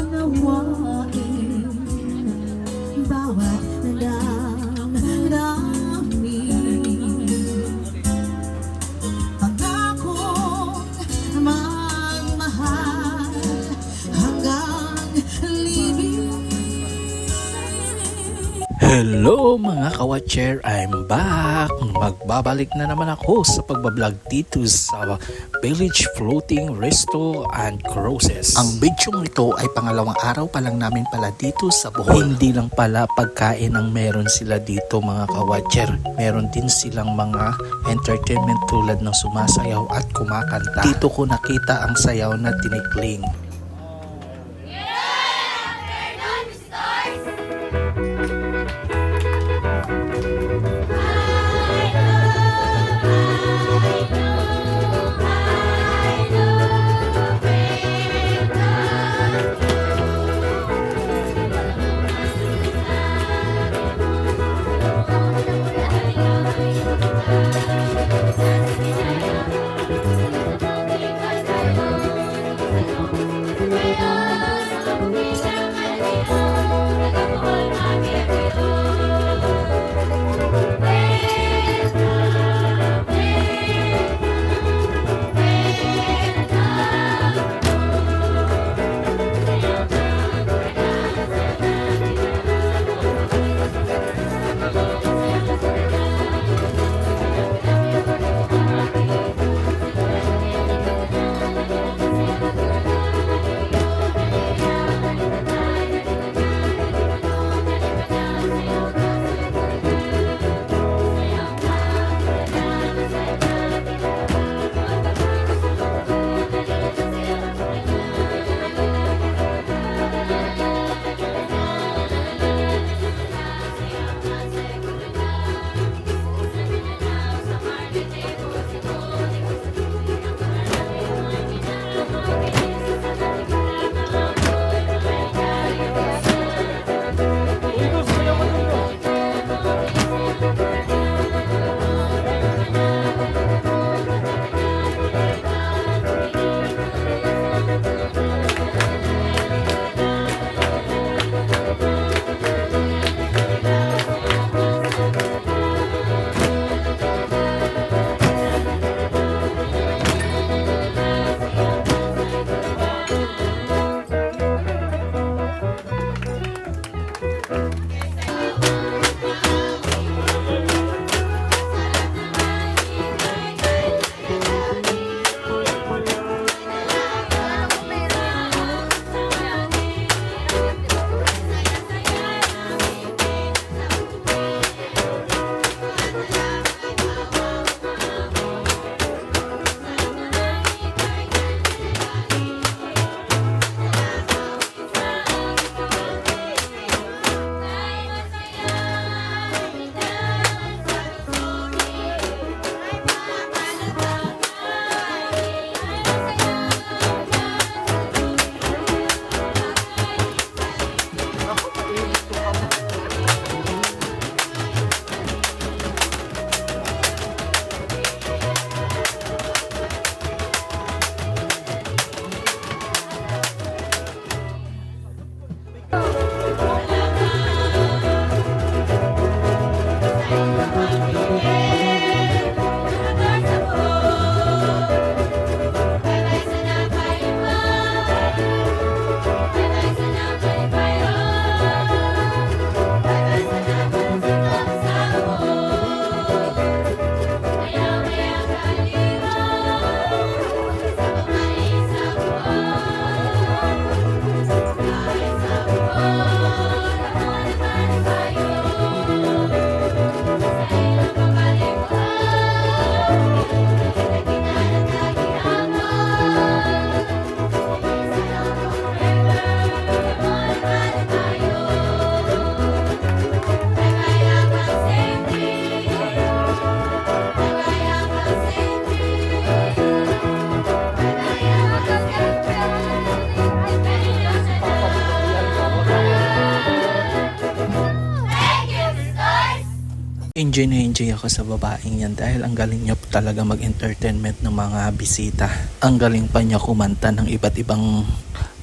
unawain bawat damdamin. Pangakong magmahal hanggang libing. Hello mga ka-watcher, I'm back! Magbabalik na naman ako sa pagbablog dito sa Village Floating Resto and Cruises. Ang bidyong ito ay pangalawang araw pa lang namin pala dito sa Bohol. Hindi lang pala pagkain ang meron sila dito mga ka-watcher. Meron din silang mga entertainment tulad ng sumasayaw at kumakanta. Dito ko nakita ang sayaw na tinikling. Enjoy ako sa babaeng yan dahil ang galing niya talaga mag-entertainment ng mga bisita. Ang galing pa niya kumanta ng iba't ibang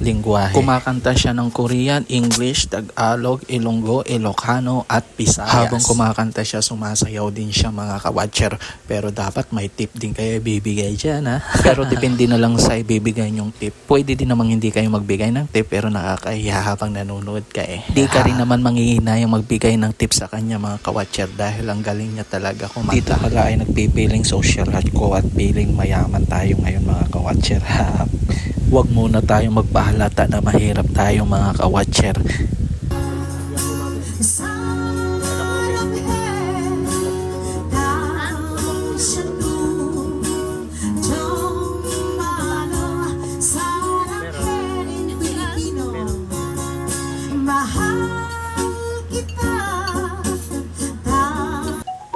lingwahe. Kumakanta siya ng Korean, English, Tagalog, Ilonggo, Ilocano at Visayas. Habang kumakanta siya, sumasayaw din siya mga ka-watcher. Pero dapat may tip din kayo bibigay dyan ha. Pero depende na lang sa ibibigay nyong tip. Pwede din namang hindi kayo magbigay ng tip pero nakakahiya habang nanonood ka eh. Di ka rin naman manghihina yung magbigay ng tip sa kanya mga ka-watcher dahil ang galing niya talaga kumanta. Dito pala ay nagpipiling social ko at piling mayaman tayo ngayon mga ka-watcher. Huwag muna tayong magpahalata na mahirap tayo mga ka-watcher.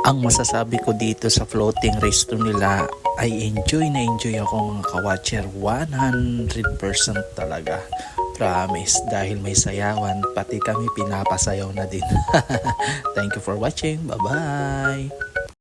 Ang masasabi ko dito sa floating resto nila ay enjoy na enjoy ako mga ka-watcher. 100% talaga. Promise. Dahil may sayawan, pati kami pinapasayaw na din. Thank you for watching. Bye-bye!